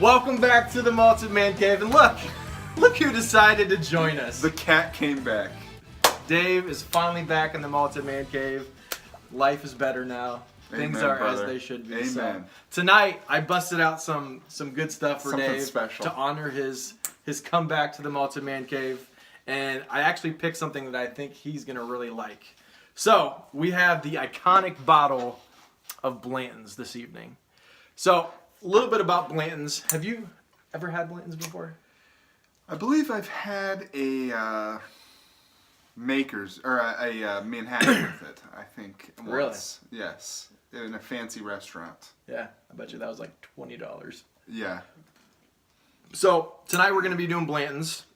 Welcome back to the Malted Man Cave, and look who decided to join us. The cat came back. Dave is finally back in the Malted Man Cave. Life is better now. Amen, Things are brother. as they should be. Amen. So, tonight, I busted out some good stuff for Something Dave special. to honor his comeback to the Malted Man Cave, and I actually picked something that I think he's gonna really like. So we have the iconic bottle of Blanton's this evening. So a little bit about Blanton's. Have you ever had Blanton's before? I believe I've had a Maker's or a Manhattan with it. I think once. Really? Yes, in a fancy restaurant. Yeah, I bet you that was like $20. Yeah. So tonight we're going to be doing Blanton's.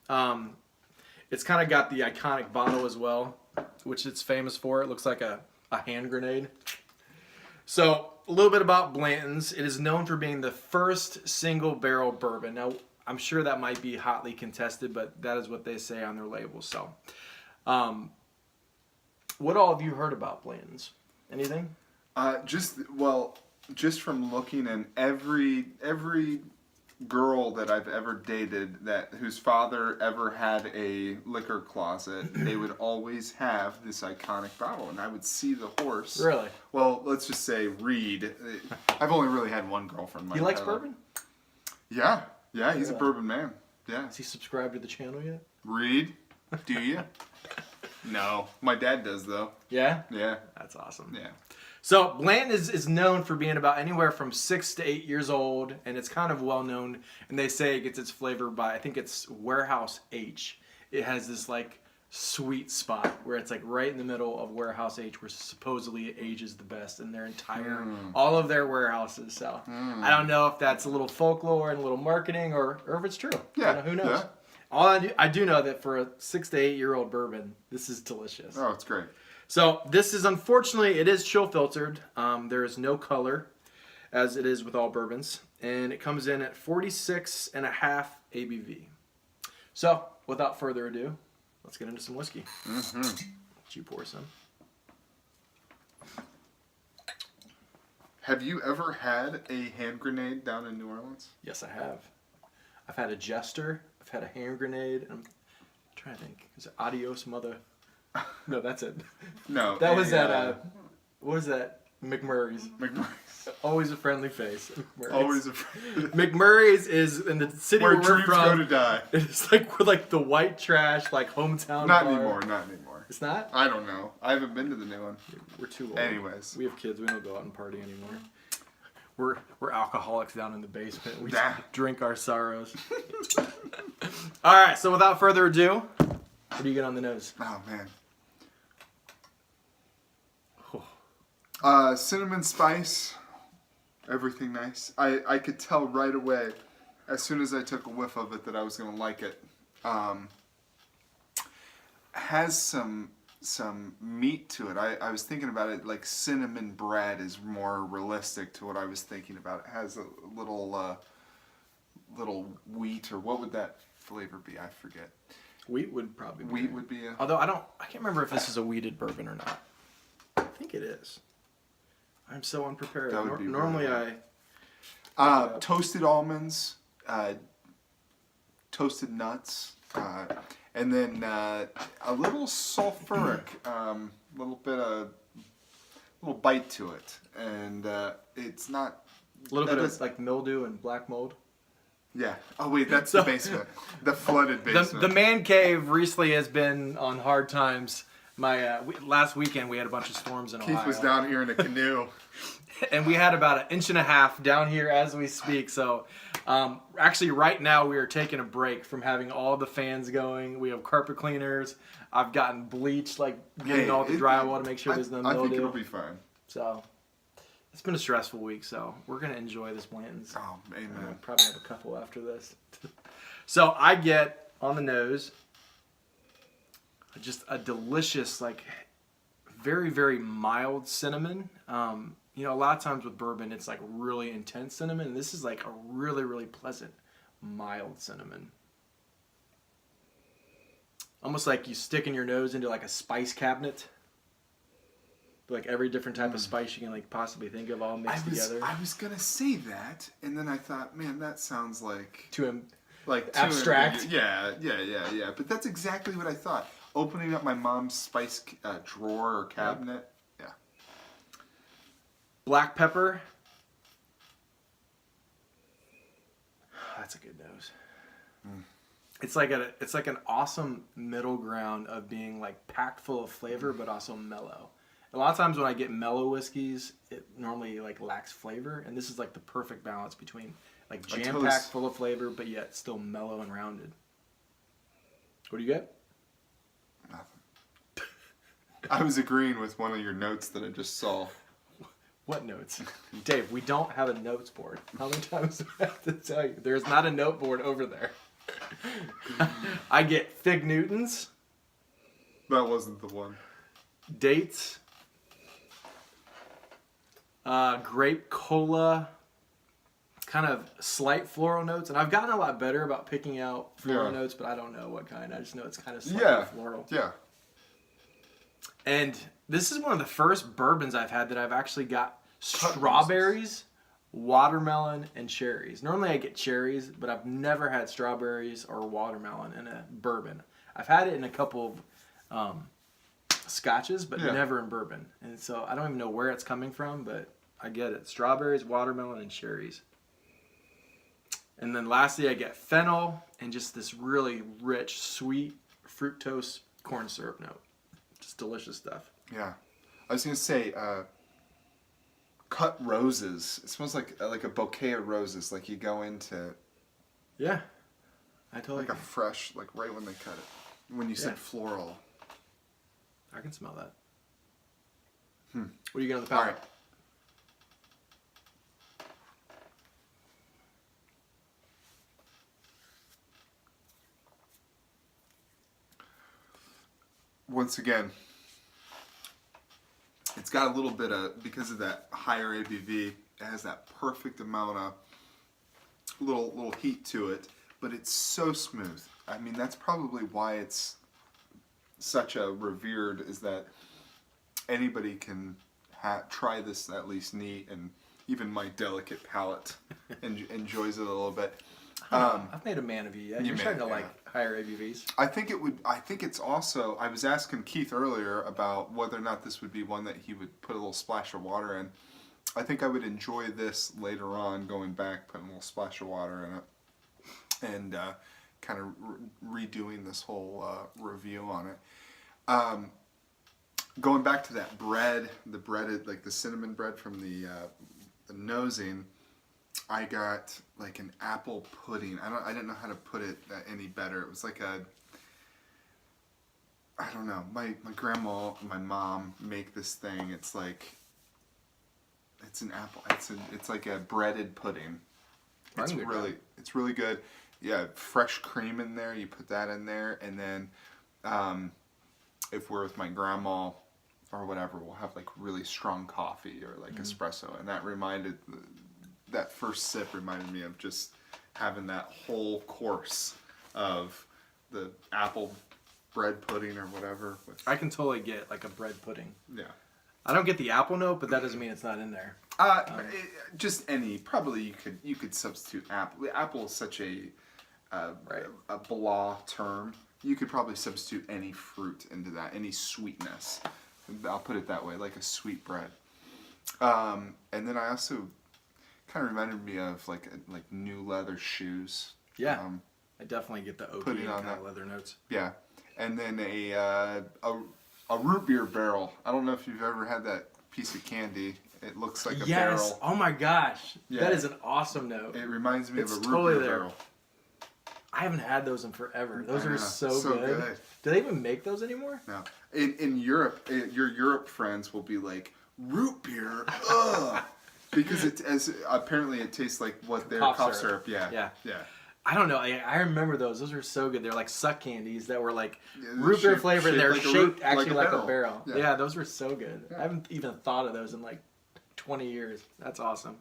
It's kind of got the iconic bottle as well, which it's famous for. It looks like a hand grenade. So a little bit about Blanton's. It is known for being the first single barrel bourbon. Now, I'm sure that might be hotly contested, but that is what they say on their labels. So, what all have you heard about Blanton's? Anything? Just from looking, and every girl that I've ever dated whose father ever had a liquor closet, they would always have this iconic bottle, and I would see the horse. Really? Well, let's just say Reed. I've only really had one girlfriend. He likes bourbon? Yeah, he's a bourbon man. Yeah. Has he subscribed to the channel yet? Reed, do you? No, my dad does though. Yeah? Yeah. That's awesome. Yeah. So Blanton is known for being about anywhere from 6 to 8 years old, and it's kind of well known, and they say it gets its flavor by, I think it's Warehouse H. It has this like sweet spot where it's like right in the middle of Warehouse H, where supposedly it ages the best in their entire, all of their warehouses. So I don't know if that's a little folklore and a little marketing, or if it's true. Yeah. Who knows? Yeah. All I do know that for a 6 to 8 year old bourbon, this is delicious. Oh, it's great. So this is, unfortunately, it is chill filtered. There is no color, as it is with all bourbons, and it comes in at 46.5 ABV. So without further ado, let's get into some whiskey. Let you pour some. Have you ever had a hand grenade down in New Orleans? Yes, I have. I've had a Jester. I've had a hand grenade. I'm trying to think. Is it Adios Mother? No, that's it. No. That was at, what was that? McMurray's. McMurray's. Always a friendly face. Always a friendly. McMurray's is in the city where where we're dreams from. go to die. It's like we're like the white trash, like hometown Not bar. anymore. Not anymore. It's not? I don't know. I haven't been to the new one. We're too old. Anyways. We have kids. We don't go out and party anymore. We're alcoholics down in the basement. We Nah. drink our sorrows. All right. So without further ado, what do you get on the nose? Oh man. Cinnamon spice, everything nice. I could tell right away, as soon as I took a whiff of it, that I was gonna like it. Has some meat to it. I was thinking about it like cinnamon bread is more realistic to what I was thinking about. It has a little wheat, or what would that flavor be? I forget. Wheat would probably be. Wheat would be a... Although I can't remember if this is a wheated bourbon or not. I think it is. I'm so unprepared. That would be Normally really toasted almonds, toasted nuts, and then a little sulfuric, little bite to it, and it's not. A little bit of like mildew and black mold. Yeah. Oh wait, that's the basement, the flooded basement. The man cave recently has been on hard times. Last weekend we had a bunch of storms in Ohio. Keith was down here in a canoe. And we had about 1.5 inches down here as we speak. So actually right now we are taking a break from having all the fans going. We have carpet cleaners. I've gotten bleach, like getting all the drywall to make sure there's no mildew. I think it'll be fine. So it's been a stressful week, so we're going to enjoy this Blanton's. Oh, amen. Probably have a couple after this. So I get on the nose just a delicious, like very, very mild cinnamon. You know, a lot of times with bourbon, it's like really intense cinnamon. And this is like a really, really pleasant, mild cinnamon. Almost like you sticking your nose into like a spice cabinet. Like every different type of spice you can like possibly think of all mixed together. I was gonna say that, and then I thought, man, that sounds like Too like abstract. Yeah. But that's exactly what I thought. Opening up my mom's spice drawer or cabinet. Yeah. Black pepper. That's a good nose. It's like an awesome middle ground of being like packed full of flavor, but also mellow. A lot of times when I get mellow whiskeys, it normally like lacks flavor, and this is like the perfect balance between like jam-packed full of flavor, but yet still mellow and rounded. What do you get? Nothing. I was agreeing with one of your notes that I just saw. What notes? Dave, we don't have a notes board. How many times do I have to tell you? There's not a note board over there. I get Fig Newtons. That wasn't the one. Dates. Grape cola. Kind of slight floral notes. And I've gotten a lot better about picking out floral notes, but I don't know what kind. I just know it's kind of slightly floral. Yeah. And this is one of the first bourbons I've had that I've actually got strawberries, watermelon, and cherries. Normally I get cherries, but I've never had strawberries or watermelon in a bourbon. I've had it in a couple of scotches, but never in bourbon. And so I don't even know where it's coming from, but I get it. Strawberries, watermelon, and cherries. And then lastly, I get fennel and just this really rich, sweet fructose corn syrup note. Just delicious stuff. Yeah. I was going to say, cut roses. It smells like a bouquet of roses. Like you go into... Yeah. I totally... Like a fresh, like right when they cut it. When you said floral. I can smell that. What do you get on the palate? All right. Once again, it's got a little bit of, because of that higher ABV, it has that perfect amount of little heat to it, but it's so smooth. I mean, that's probably why it's such a revered, is that anybody can try this at least neat, and even my delicate palate enjoys it a little bit. I've made a man of you yet. You're starting to like higher ABVs. I think it's also, I was asking Keith earlier about whether or not this would be one that he would put a little splash of water in. I think I would enjoy this later on, going back, putting a little splash of water in it, and kind of redoing this whole review on it. Going back to that bread, the breaded, like the cinnamon bread from the nosing, I got like an apple pudding. I didn't know how to put it any better. It was like I don't know. My grandma and my mom make this thing. It's like, it's an apple. It's like a breaded pudding. It's really good. Yeah, fresh cream in there. You put that in there, and then if we're with my grandma or whatever, we'll have like really strong coffee or like espresso, and that first sip reminded me of just having that whole course of the apple bread pudding or whatever. I can totally get like a bread pudding. Yeah. I don't get the apple note, but that doesn't mean it's not in there. Just any. Probably you could substitute apple. Apple is such a blah term. You could probably substitute any fruit into that, any sweetness. I'll put it that way, like a sweet bread. And then I also kind of reminded me of like new leather shoes. Yeah, I definitely get the oaky and kind of leather notes. Yeah, and then a root beer barrel. I don't know if you've ever had that piece of candy. It looks like a barrel. Yes. Oh my gosh, that is an awesome note. It reminds me of a root beer barrel. I haven't had those in forever. Those are so good. Do they even make those anymore? No. In Europe, your Europe friends will be like, root beer, ugh. Because apparently it tastes like what their cough syrup. Yeah. I don't know. I remember those. Those were so good. They're like suck candies that were like root beer flavored. They're shaped actually like a barrel. Yeah, those were so good. Yeah. I haven't even thought of those in like 20 years. That's awesome.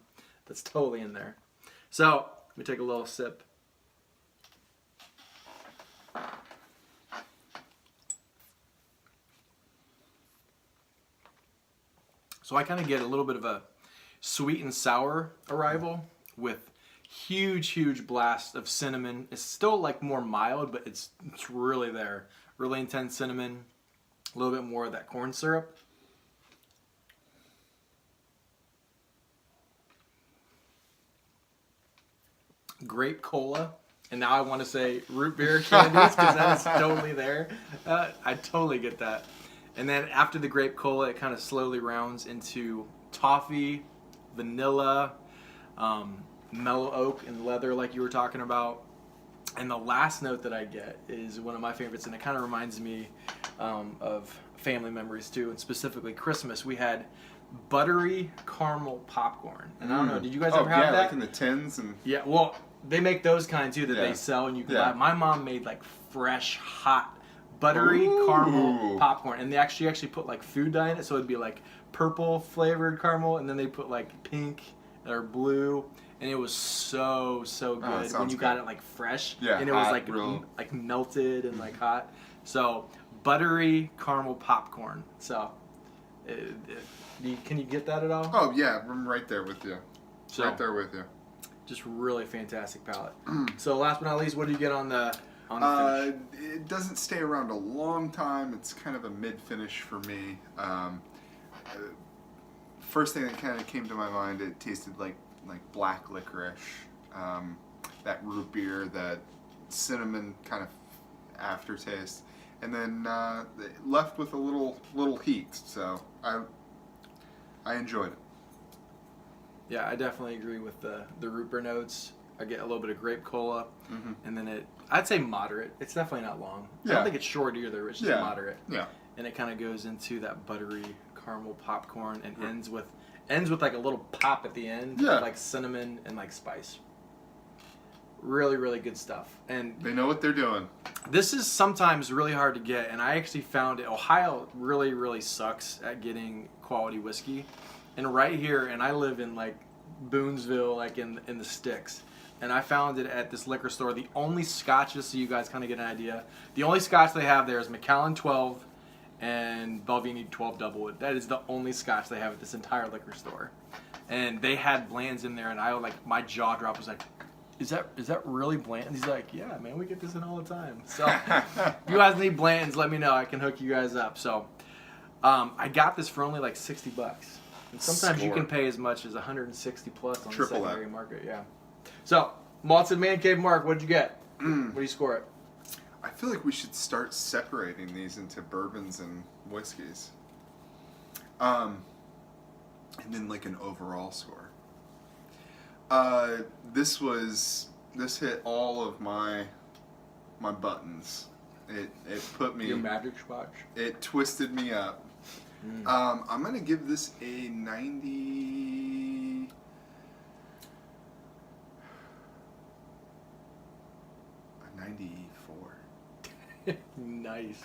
That's totally in there. So let me take a little sip. So I kind of get a little bit of a sweet and sour arrival with huge blast of cinnamon. It's still like more mild, but it's really there. Really intense cinnamon, a little bit more of that corn syrup. Grape cola. And now I want to say root beer candies because that is totally there. I totally get that. And then after the grape cola, it kind of slowly rounds into toffee, vanilla, mellow oak and leather like you were talking about. And the last note that I get is one of my favorites, and it kind of reminds me of family memories too, and specifically Christmas. We had buttery caramel popcorn. And I don't know, did you guys ever have that? Like in the tins and... Yeah, well, they make those kind too that they sell and you can buy. My mom made like fresh, hot, buttery caramel popcorn, and they actually put like food dye in it, so it'd be like purple flavored caramel, and then they put like pink or blue, and it was so good when you got it like fresh, and it was like like melted and like hot. So buttery caramel popcorn. So can you get that at all? Oh yeah, I'm right there with you. So, right there with you. Just really fantastic palate. So last but not least, what do you get on the finish? It doesn't stay around a long time. It's kind of a mid-finish for me. First thing that kind of came to my mind, it tasted like black licorice, that root beer, that cinnamon kind of aftertaste, and then left with a little heat. So I enjoyed it. Yeah, I definitely agree with the root beer notes. I get a little bit of grape cola, and then I'd say moderate. It's definitely not long. I don't think it's short either. It's just moderate. Yeah. And it kind of goes into that buttery caramel popcorn and ends with like a little pop at the end, like cinnamon and like spice. Really good stuff. And they know what they're doing. This is sometimes really hard to get, and I actually found it. Ohio really sucks at getting quality whiskey. And right here, and I live in like Boonesville, like in the sticks, and I found it at this liquor store. The only scotch, just so you guys kind of get an idea, the only scotch they have there is Macallan 12 and Balvenie 12 Doublewood. That is the only scotch they have at this entire liquor store. And they had Blantons in there, and I like my jaw dropped. Was like, is that really Blanton? He's like, yeah, man, we get this in all the time. So if you guys need Blantons, let me know. I can hook you guys up. So I got this for only like $60. And sometimes you can pay as much as 160 plus on the secondary market. Yeah. So, Malted Man Cave Mark, what did you get? What do you score it? I feel like we should start separating these into bourbons and whiskeys. And then like an overall score. This hit all of my buttons. It put me... Your magic spots? It twisted me up. I'm going to give this a 90... a 94. Nice.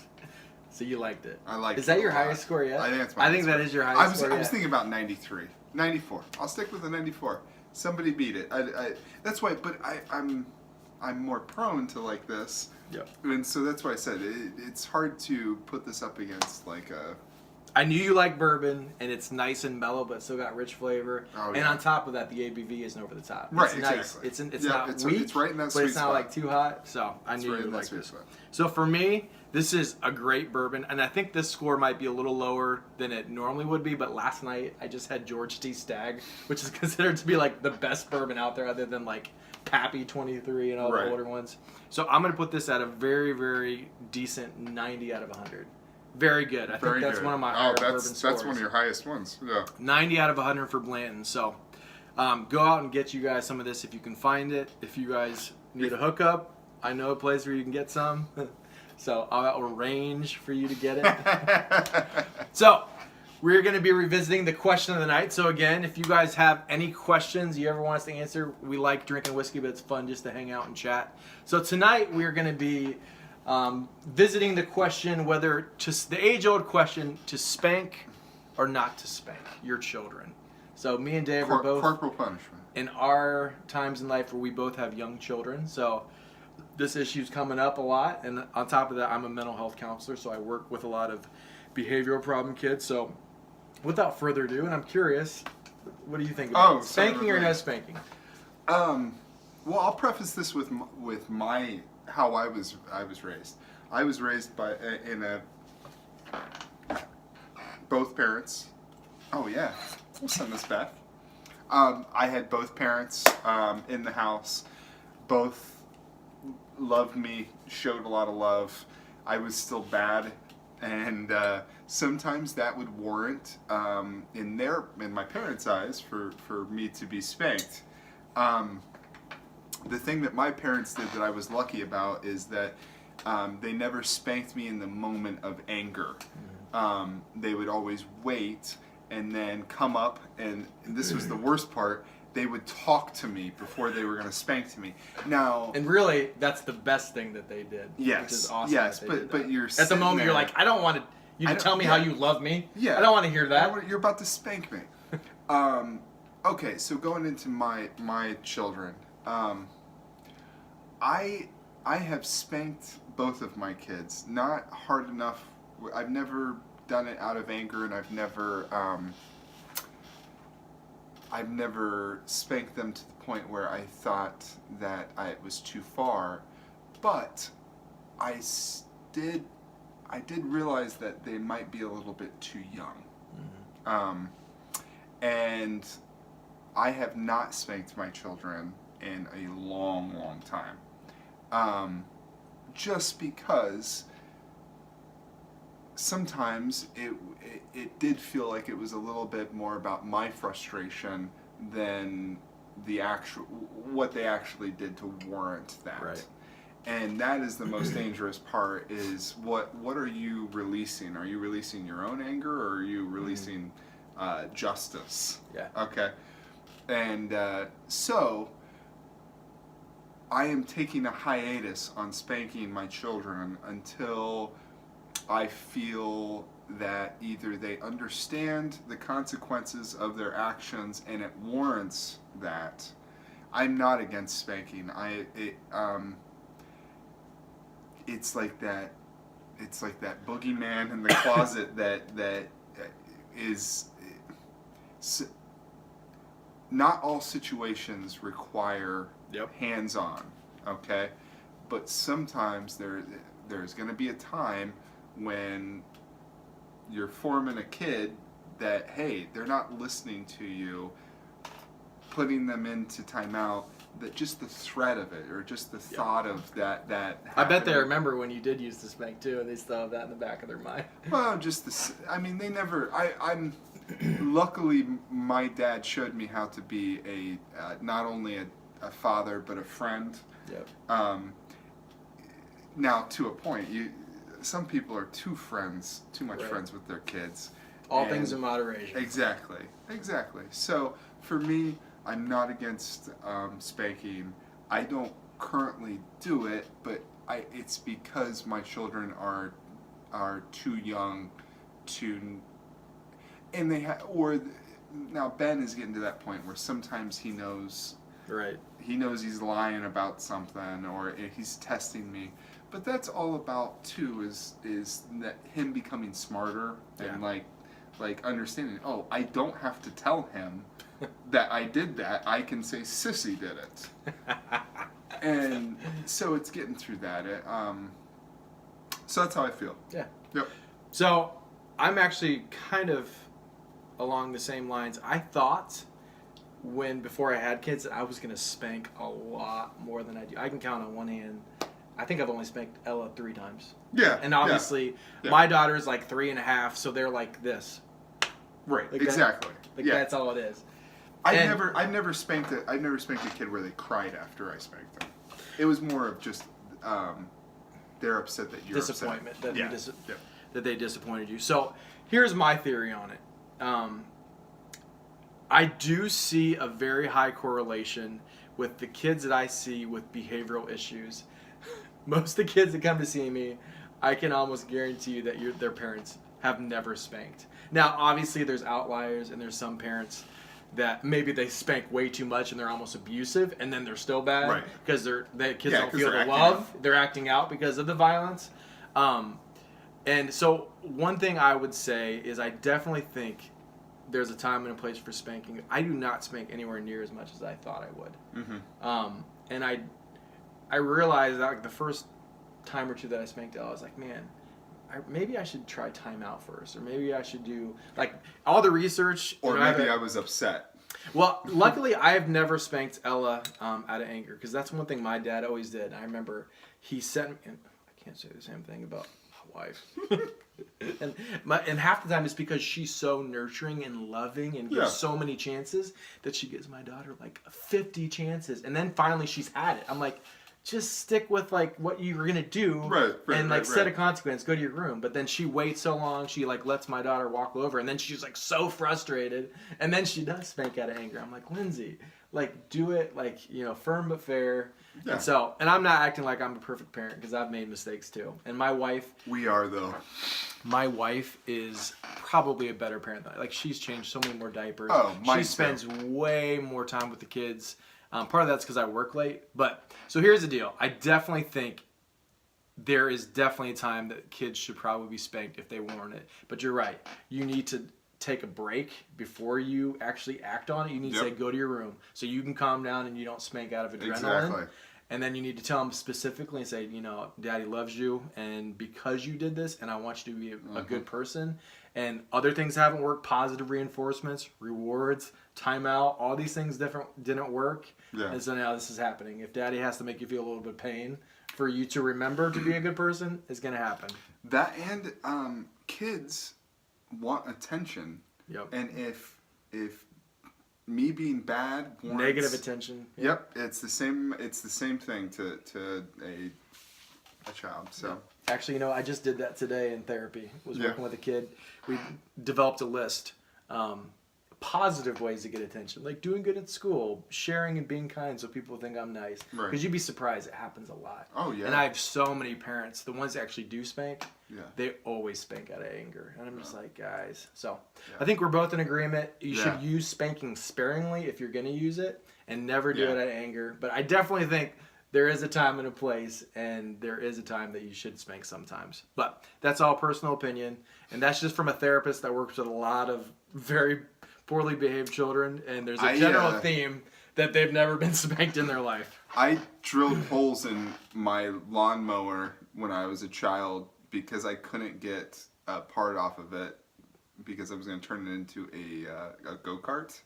So you liked it. I liked it. Is that your highest score yet? I think that's my highest that is your highest score I was thinking about 93. 94. I'll stick with the 94. Somebody beat it. That's why, but I'm more prone to like this. Yeah. And so that's why I said it's hard to put this up against like a... I knew you like bourbon, and it's nice and mellow, but still got rich flavor. Oh, yeah. And on top of that, the ABV isn't over the top. Right, it's nice. Exactly. It's not weak, it's right in that but sweet it's not spot. like too hot. So I knew you liked this. Spot. So for me, this is a great bourbon, and I think this score might be a little lower than it normally would be. But last night I just had George T. Stagg, which is considered to be like the best bourbon out there, other than like Pappy 23 and all the older ones. So I'm gonna put this at a very decent 90 out of 100. Very good. I think that's one of my higher bourbon scores. That's one of your highest ones. Yeah. 90 out of 100 for Blanton. So go out and get you guys some of this if you can find it. If you guys need a hookup, I know a place where you can get some. So I'll arrange for you to get it. So we're going to be revisiting the question of the night. So again, if you guys have any questions you ever want us to answer, we like drinking whiskey, but it's fun just to hang out and chat. So tonight we're going to be visiting the question whether the age-old question to spank or not to spank your children. So me and Dave are both corporal punishment in our times in life where we both have young children. So this issue's coming up a lot, and on top of that, I'm a mental health counselor, so I work with a lot of behavioral problem kids. So without further ado, and I'm curious, what do you think about spanking or no spanking? Well, I'll preface this with my how I was raised. I was raised both parents. Oh yeah, we'll send this back. I had both parents in the house. Both loved me, showed a lot of love. I was still bad, and sometimes that would warrant, in my parents' eyes, for me to be spanked. The thing that my parents did that I was lucky about is that they never spanked me in the moment of anger. They would always wait and then come up, and this was the worst part, they would talk to me before they were going to spank to me. Now, and really, that's the best thing that they did. Yes, which is awesome. yes, but you're at the moment you're like, I don't want you to tell me how you love me. Yeah, I don't want to hear that. You're about to spank me. Okay, so going into my children, I have spanked both of my kids. Not hard enough. I've never done it out of anger, and I've never spanked them to the point where I thought that it was too far. But I did realize that they might be a little bit too young. And I have not spanked my children in a long, long time. Just because sometimes it did feel like it was a little bit more about my frustration than what they actually did to warrant that. Right. And that is the most dangerous part, is what are you releasing? Are you releasing your own anger, or are you releasing justice? Yeah. Okay. And so I am taking a hiatus on spanking my children until I feel that either they understand the consequences of their actions and it warrants that. I'm not against spanking. It's like that boogeyman in the closet that is. Not all situations require hands-on, okay? But sometimes there's going to be a time when you're forming a kid that, hey, they're not listening to you, putting them into timeout, that just the threat of it, or just the thought of that I bet they remember when you did use the spank too, and they still have that in the back of their mind. Well, they never, I'm luckily my dad showed me how to be not only a father but a friend. Yep. Now, to a point, some people are too much friends with their kids. All things in moderation. Exactly. So for me, I'm not against spanking. I don't currently do it, but it's because my children are too young to, and now Ben is getting to that point where sometimes he knows. Right. He knows he's lying about something, or he's testing me. But that's all about too is that him becoming smarter and like understanding. Oh, I don't have to tell him that I did that. I can say Sissy did it. And so it's getting through that. So that's how I feel. Yeah. Yep. So I'm actually kind of along the same lines. I thought before I had kids that I was going to spank a lot more than I do. I can count on one hand. I think I've only spanked Ella 3 times. Yeah. And obviously, my daughter's like 3.5, so they're like this. Right. Like exactly. That's all it is. I've never spanked a kid where they cried after I spanked them. It was more of just they're upset that you're disappointment upset. That they disappointed you. So here's my theory on it. I do see a very high correlation with the kids that I see with behavioral issues. Most of the kids that come to see me, I can almost guarantee you that their parents have never spanked. Now, obviously, there's outliers, and there's some parents that maybe they spank way too much and they're almost abusive, and then they're still bad because the kids don't feel the love. They're acting out because of the violence. And so one thing I would say is I definitely think there's a time and a place for spanking. I do not spank anywhere near as much as I thought I would. And I realized that like the first time or two that I spanked Ella, I was like, man, maybe I should try timeout first, or maybe I should do like all the research. Or maybe I was upset. Well, luckily I have never spanked Ella out of anger, because that's one thing my dad always did. I remember he sent me, and I can't say the same thing about my wife. and half the time it's because she's so nurturing and loving and gives so many chances that she gives my daughter like 50 chances, and then finally she's had it. I'm like, just stick with like what you're gonna do, and like set a consequence. Go to your room. But then she waits so long. She like lets my daughter walk over, and then she's like so frustrated, and then she does spank out of anger. I'm like, Lindsay, like do it like firm but fair. Yeah. And I'm not acting like I'm a perfect parent, because I've made mistakes too. And my wife, we are though. My wife is probably a better parent than like she's changed so many more diapers. She spends way more time with the kids. Part of that's because I work late. But so here's the deal. I definitely think there is definitely a time that kids should probably be spanked if they warrant it. But you're right. You need to take a break before you actually act on it. You need to say, go to your room so you can calm down and you don't spank out of adrenaline. Exactly. And then you need to tell them specifically and say, Daddy loves you, and because you did this, and I want you to be a good person. And other things haven't worked, positive reinforcements, rewards, timeout, all these things didn't work. Yeah. And so now this is happening. If Daddy has to make you feel a little bit of pain for you to remember to be a good person, it's going to happen. That and kids want attention. Yep. And if me being bad warrants negative attention. Yep, it's the same thing to a child. So actually, I just did that today in therapy. Was working with a kid. We developed a list. Positive ways to get attention, like doing good at school, sharing and being kind so people think I'm nice. Because you'd be surprised, it happens a lot. Oh yeah. And I have so many parents, the ones that actually do spank, they always spank out of anger. And I'm just like, guys. So I think we're both in agreement. You should use spanking sparingly if you're going to use it, and never do it out of anger. But I definitely think there is a time and a place, and there is a time that you should spank sometimes. But that's all personal opinion, and that's just from a therapist that works with a lot of very poorly behaved children, and there's a general theme that they've never been spanked in their life. I drilled holes in my lawnmower when I was a child because I couldn't get a part off of it because I was going to turn it into a go-kart.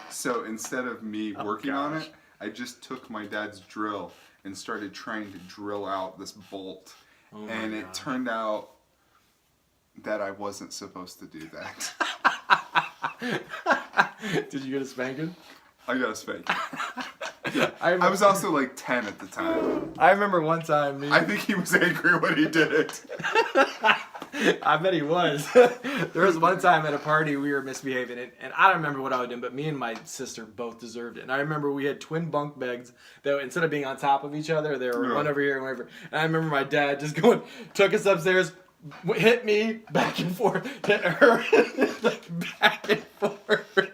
So instead of me working on it, I just took my dad's drill and started trying to drill out this bolt. And it turned out that I wasn't supposed to do that. Did you get a spanking? I got a spanking. Yeah. I was also like 10 at the time. I remember one time. I think he was angry when he did it. I bet he was. There was one time at a party we were misbehaving, and I don't remember what I was doing, but me and my sister both deserved it. And I remember we had twin bunk beds that instead of being on top of each other, they were one over here and one over. And I remember my dad just took us upstairs, hit me back and forth, hit her back and forth.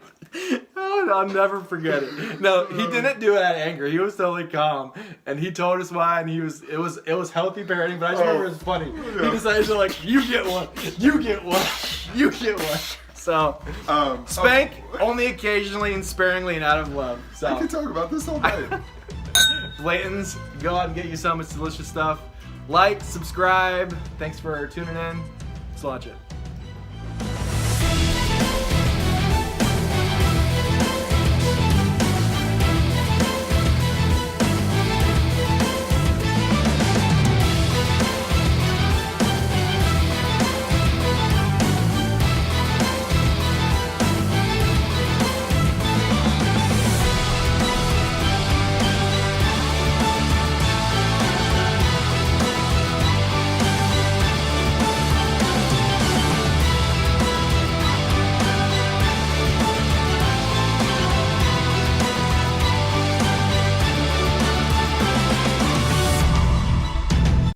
Oh, I'll never forget it. No, he didn't do it out of anger. He was totally calm, and he told us why. And it was healthy parenting. But I just remember it was funny. He decided to you get one, you get one, you get one. So spank only occasionally and sparingly and out of love. So I can talk about this all day. Blanton's, go out and get you some. It's delicious stuff. Like, subscribe. Thanks for tuning in. Let's launch it.